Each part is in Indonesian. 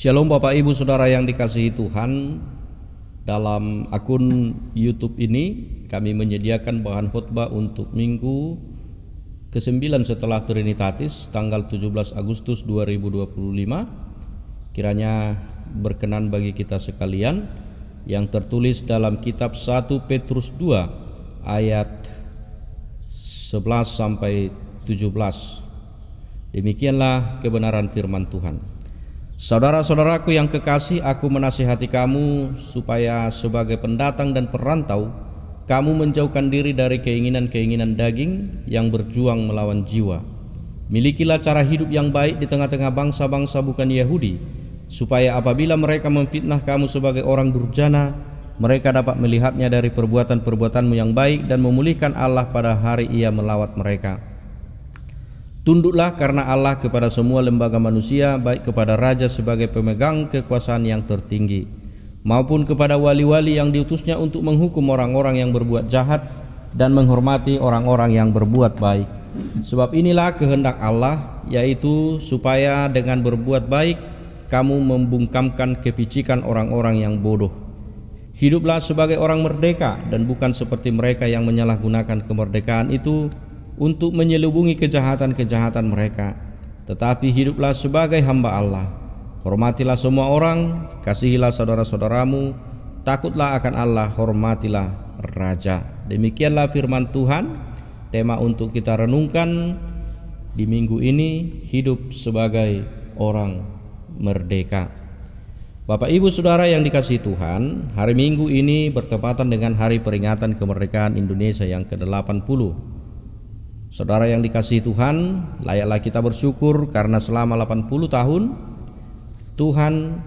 Shalom Bapak Ibu Saudara yang dikasihi Tuhan. Dalam akun YouTube ini kami menyediakan bahan khotbah untuk minggu ke-9 setelah Trinitatis tanggal 17 Agustus 2025. Kiranya berkenan bagi kita sekalian yang tertulis dalam kitab 1 Petrus 2 ayat 11 sampai 17. Demikianlah kebenaran firman Tuhan. Saudara-saudaraku yang kekasih, aku menasihati kamu supaya sebagai pendatang dan perantau, kamu menjauhkan diri dari keinginan-keinginan daging yang berjuang melawan jiwa. Milikilah cara hidup yang baik di tengah-tengah bangsa-bangsa bukan Yahudi, supaya apabila mereka memfitnah kamu sebagai orang durjana, mereka dapat melihatnya dari perbuatan-perbuatanmu yang baik dan memulihkan Allah pada hari Ia melawat mereka. Tunduklah karena Allah kepada semua lembaga manusia, baik kepada raja sebagai pemegang kekuasaan yang tertinggi, maupun kepada wali-wali yang diutusnya untuk menghukum orang-orang yang berbuat jahat dan menghormati orang-orang yang berbuat baik. Sebab inilah kehendak Allah, yaitu supaya dengan berbuat baik kamu membungkamkan kepicikan orang-orang yang bodoh. Hiduplah sebagai orang merdeka dan bukan seperti mereka yang menyalahgunakan kemerdekaan itu untuk menyelubungi kejahatan-kejahatan mereka, tetapi hiduplah sebagai hamba Allah. Hormatilah semua orang, kasihilah saudara-saudaramu, takutlah akan Allah, hormatilah raja. Demikianlah firman Tuhan. Tema untuk kita renungkan di minggu ini, hidup sebagai orang merdeka. Bapak Ibu Saudara yang dikasihi Tuhan, hari Minggu ini bertepatan dengan hari peringatan kemerdekaan Indonesia yang ke-80. Saudara yang dikasihi Tuhan, layaklah kita bersyukur karena selama 80 tahun Tuhan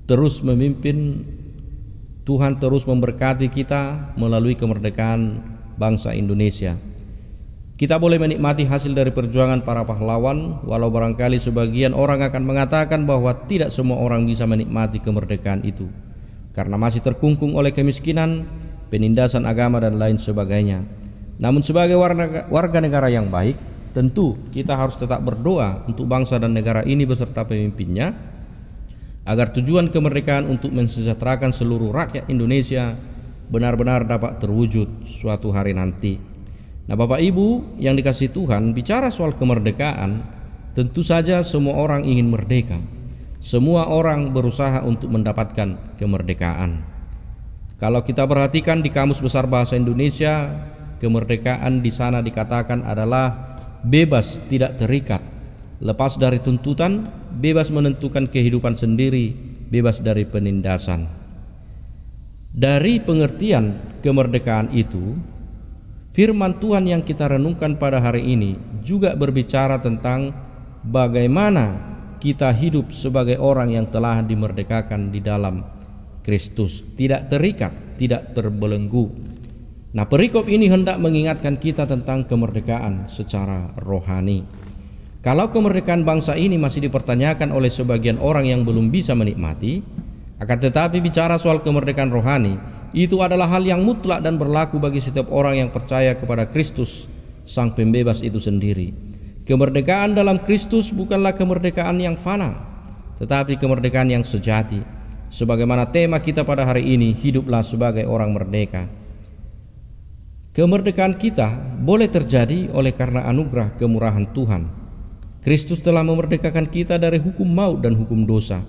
terus memimpin, Tuhan terus memberkati kita melalui kemerdekaan bangsa Indonesia. Kita boleh menikmati hasil dari perjuangan para pahlawan, walau barangkali sebagian orang akan mengatakan bahwa tidak semua orang bisa menikmati kemerdekaan itu karena masih terkungkung oleh kemiskinan, penindasan agama dan lain sebagainya. Namun sebagai warga negara yang baik, tentu kita harus tetap berdoa untuk bangsa dan negara ini beserta pemimpinnya, agar tujuan kemerdekaan untuk mensejahterakan seluruh rakyat Indonesia benar-benar dapat terwujud suatu hari nanti. Nah Bapak Ibu yang dikasihi Tuhan, bicara soal kemerdekaan, tentu saja semua orang ingin merdeka. Semua orang berusaha untuk mendapatkan kemerdekaan. Kalau kita perhatikan di Kamus Besar Bahasa Indonesia, kemerdekaan di sana dikatakan adalah bebas, tidak terikat, lepas dari tuntutan, bebas menentukan kehidupan sendiri, bebas dari penindasan. Dari pengertian kemerdekaan itu, firman Tuhan yang kita renungkan pada hari ini juga berbicara tentang bagaimana kita hidup sebagai orang yang telah dimerdekakan di dalam Kristus, tidak terikat, tidak terbelenggu. Nah, perikop ini hendak mengingatkan kita tentang kemerdekaan secara rohani. Kalau kemerdekaan bangsa ini masih dipertanyakan oleh sebagian orang yang belum bisa menikmati, akan tetapi bicara soal kemerdekaan rohani, itu adalah hal yang mutlak dan berlaku bagi setiap orang yang percaya kepada Kristus, Sang Pembebas itu sendiri. Kemerdekaan dalam Kristus bukanlah kemerdekaan yang fana, tetapi kemerdekaan yang sejati. Sebagaimana tema kita pada hari ini, hiduplah sebagai orang merdeka. Kemerdekaan kita boleh terjadi oleh karena anugerah kemurahan Tuhan. Kristus telah memerdekakan kita dari hukum maut dan hukum dosa.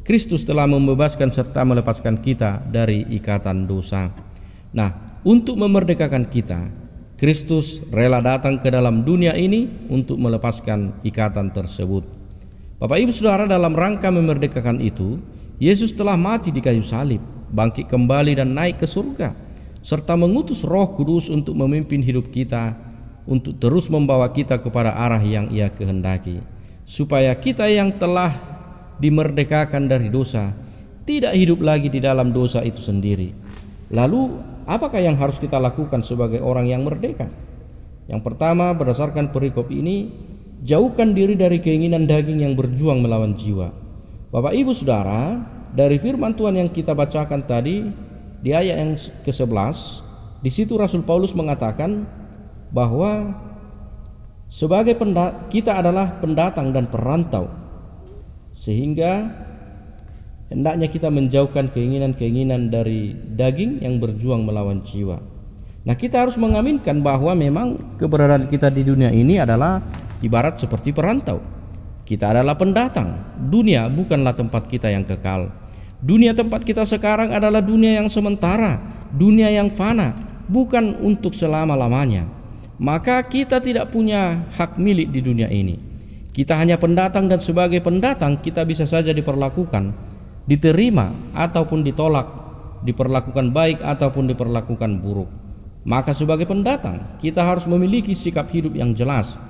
Kristus telah membebaskan serta melepaskan kita dari ikatan dosa. Nah, untuk memerdekakan kita, Kristus rela datang ke dalam dunia ini untuk melepaskan ikatan tersebut. Bapak Ibu Saudara, dalam rangka memerdekakan itu, Yesus telah mati di kayu salib, bangkit kembali dan naik ke surga, serta mengutus Roh Kudus untuk memimpin hidup kita, untuk terus membawa kita kepada arah yang Ia kehendaki, supaya kita yang telah dimerdekakan dari dosa tidak hidup lagi di dalam dosa itu sendiri. Lalu apakah yang harus kita lakukan sebagai orang yang merdeka? Yang pertama, berdasarkan perikop ini, jauhkan diri dari keinginan daging yang berjuang melawan jiwa. Bapak Ibu Saudara, dari firman Tuhan yang kita bacakan tadi di ayat yang ke-11, di situ Rasul Paulus mengatakan bahwa sebagai kita adalah pendatang dan perantau. Sehingga hendaknya kita menjauhkan keinginan-keinginan dari daging yang berjuang melawan jiwa. Nah, kita harus mengaminkan bahwa memang keberadaan kita di dunia ini adalah ibarat seperti perantau. Kita adalah pendatang. Dunia bukanlah tempat kita yang kekal. Dunia tempat kita sekarang adalah dunia yang sementara, dunia yang fana, bukan untuk selama-lamanya. Maka kita tidak punya hak milik di dunia ini. Kita hanya pendatang, dan sebagai pendatang kita bisa saja diperlakukan, diterima ataupun ditolak, diperlakukan baik ataupun diperlakukan buruk. Maka sebagai pendatang kita harus memiliki sikap hidup yang jelas.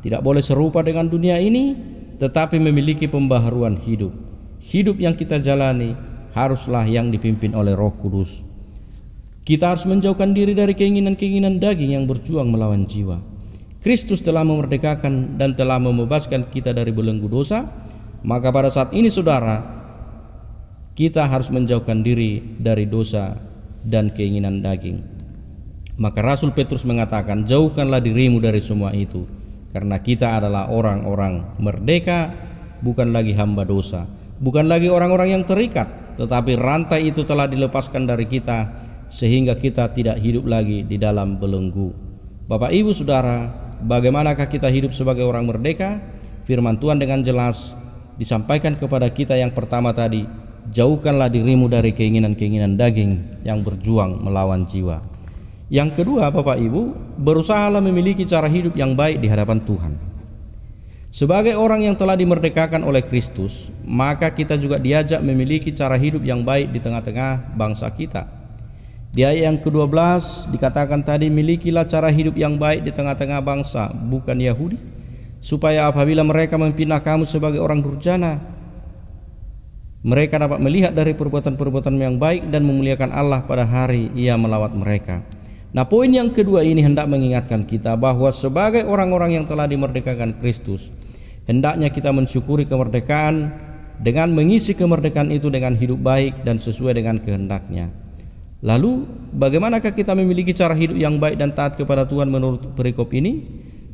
Tidak boleh serupa dengan dunia ini, tetapi memiliki pembaharuan hidup. Hidup yang kita jalani haruslah yang dipimpin oleh Roh Kudus. Kita harus menjauhkan diri dari keinginan-keinginan daging yang berjuang melawan jiwa. Kristus telah memerdekakan dan telah membebaskan kita dari belenggu dosa. Maka pada saat ini saudara, kita harus menjauhkan diri dari dosa dan keinginan daging. Maka Rasul Petrus mengatakan, jauhkanlah dirimu dari semua itu, karena kita adalah orang-orang merdeka, bukan lagi hamba dosa, bukan lagi orang-orang yang terikat, tetapi rantai itu telah dilepaskan dari kita, sehingga kita tidak hidup lagi di dalam belenggu. Bapak Ibu Saudara, bagaimanakah kita hidup sebagai orang merdeka? Firman Tuhan dengan jelas disampaikan kepada kita yang pertama tadi, jauhkanlah dirimu dari keinginan-keinginan daging yang berjuang melawan jiwa. Yang kedua, Bapak Ibu, berusahalah memiliki cara hidup yang baik di hadapan Tuhan. Sebagai orang yang telah dimerdekakan oleh Kristus, maka kita juga diajak memiliki cara hidup yang baik di tengah-tengah bangsa kita. Di ayat yang ke-12 dikatakan tadi, milikilah cara hidup yang baik di tengah-tengah bangsa bukan Yahudi, supaya apabila mereka memfitnah kamu sebagai orang durjana, mereka dapat melihat dari perbuatan-perbuatan yang baik dan memuliakan Allah pada hari Ia melawat mereka. Nah, poin yang kedua ini hendak mengingatkan kita bahwa sebagai orang-orang yang telah dimerdekakan Kristus, hendaknya kita mensyukuri kemerdekaan dengan mengisi kemerdekaan itu dengan hidup baik dan sesuai dengan kehendak-Nya. Lalu bagaimanakah kita memiliki cara hidup yang baik dan taat kepada Tuhan menurut perikop ini?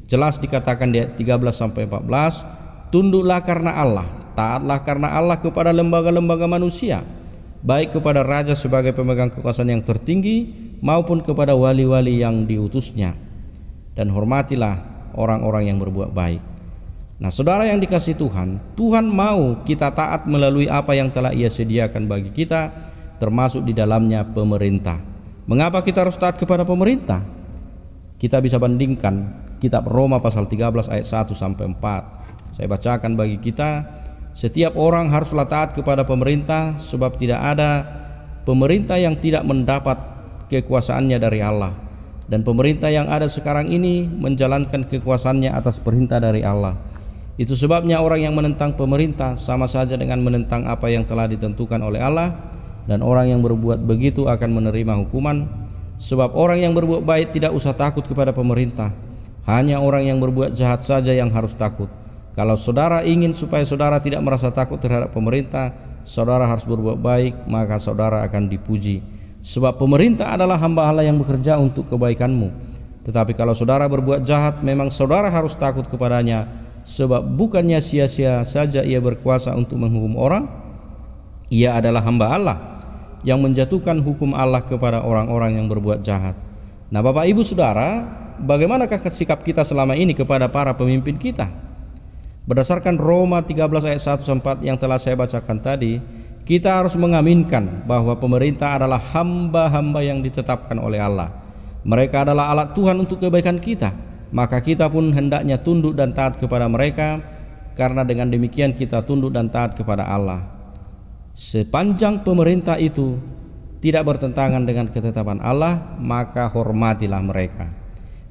Jelas dikatakan di ayat 13-14, tunduklah karena Allah, taatlah karena Allah kepada lembaga-lembaga manusia, baik kepada raja sebagai pemegang kekuasaan yang tertinggi maupun kepada wali-wali yang diutusnya, dan hormatilah orang-orang yang berbuat baik. Nah, saudara yang dikasihi Tuhan, Tuhan mau kita taat melalui apa yang telah Ia sediakan bagi kita, termasuk di dalamnya pemerintah. Mengapa kita harus taat kepada pemerintah? Kita bisa bandingkan kitab Roma pasal 13 ayat 1-4. Saya bacakan bagi kita. Setiap orang haruslah taat kepada pemerintah, sebab tidak ada pemerintah yang tidak mendapat kekuasaannya dari Allah, dan pemerintah yang ada sekarang ini menjalankan kekuasaannya atas perintah dari Allah. Itu sebabnya orang yang menentang pemerintah sama saja dengan menentang apa yang telah ditentukan oleh Allah, dan orang yang berbuat begitu akan menerima hukuman. Sebab orang yang berbuat baik tidak usah takut kepada pemerintah, hanya orang yang berbuat jahat saja yang harus takut. Kalau saudara ingin supaya saudara tidak merasa takut terhadap pemerintah, saudara harus berbuat baik, maka saudara akan dipuji. Sebab pemerintah adalah hamba Allah yang bekerja untuk kebaikanmu. Tetapi kalau saudara berbuat jahat, memang saudara harus takut kepadanya, sebab bukannya sia-sia saja Ia berkuasa untuk menghukum orang. Ia adalah hamba Allah yang menjatuhkan hukum Allah kepada orang-orang yang berbuat jahat. Nah, Bapak Ibu Saudara, bagaimanakah sikap kita selama ini kepada para pemimpin kita? Berdasarkan Roma 13 ayat 1-4 yang telah saya bacakan tadi, kita harus mengaminkan bahwa pemerintah adalah hamba-hamba yang ditetapkan oleh Allah. Mereka adalah alat Tuhan untuk kebaikan kita. Maka kita pun hendaknya tunduk dan taat kepada mereka, karena dengan demikian kita tunduk dan taat kepada Allah. Sepanjang pemerintah itu tidak bertentangan dengan ketetapan Allah, maka hormatilah mereka.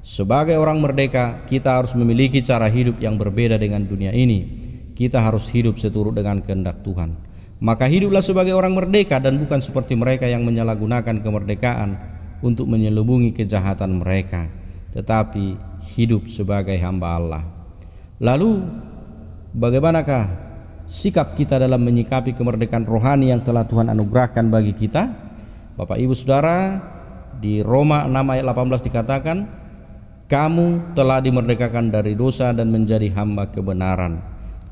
Sebagai orang merdeka, kita harus memiliki cara hidup yang berbeda dengan dunia ini. Kita harus hidup seturut dengan kehendak Tuhan. Maka hiduplah sebagai orang merdeka dan bukan seperti mereka yang menyalahgunakan kemerdekaan untuk menyelubungi kejahatan mereka, tetapi hidup sebagai hamba Allah. Lalu bagaimanakah sikap kita dalam menyikapi kemerdekaan rohani yang telah Tuhan anugerahkan bagi kita? Bapak Ibu Saudara, di Roma 6 ayat 18 dikatakan, kamu telah dimerdekakan dari dosa dan menjadi hamba kebenaran.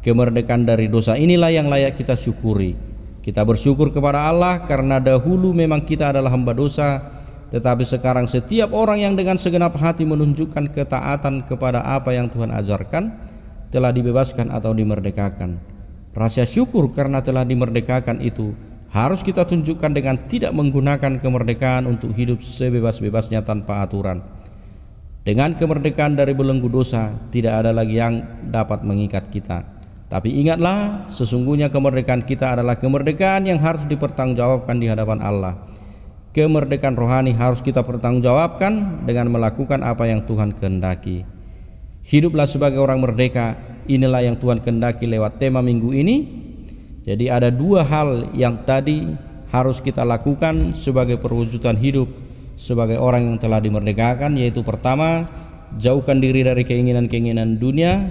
Kemerdekaan dari dosa inilah yang layak kita syukuri. Kita bersyukur kepada Allah karena dahulu memang kita adalah hamba dosa, tetapi sekarang setiap orang yang dengan segenap hati menunjukkan ketaatan kepada apa yang Tuhan ajarkan telah dibebaskan atau dimerdekakan. Rasa syukur karena telah dimerdekakan itu harus kita tunjukkan dengan tidak menggunakan kemerdekaan untuk hidup sebebas-bebasnya tanpa aturan. Dengan kemerdekaan dari belenggu dosa, tidak ada lagi yang dapat mengikat kita. Tapi ingatlah, sesungguhnya kemerdekaan kita adalah kemerdekaan yang harus dipertanggungjawabkan di hadapan Allah. Kemerdekaan rohani harus kita pertanggungjawabkan dengan melakukan apa yang Tuhan kehendaki. Hiduplah sebagai orang merdeka, inilah yang Tuhan kehendaki lewat tema minggu ini. Jadi ada dua hal yang tadi harus kita lakukan sebagai perwujudan hidup sebagai orang yang telah dimerdekakan, yaitu pertama, jauhkan diri dari keinginan-keinginan dunia,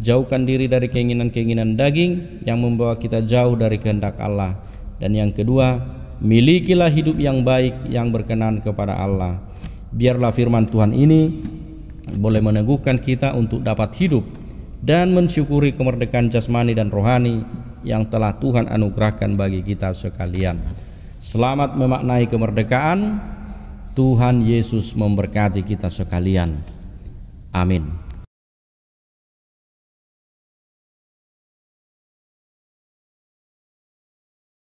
jauhkan diri dari keinginan-keinginan daging yang membawa kita jauh dari kehendak Allah. Dan yang kedua, milikilah hidup yang baik yang berkenan kepada Allah. Biarlah firman Tuhan ini boleh meneguhkan kita untuk dapat hidup dan mensyukuri kemerdekaan jasmani dan rohani yang telah Tuhan anugerahkan bagi kita sekalian. Selamat memaknai kemerdekaan. Tuhan Yesus memberkati kita sekalian. Amin.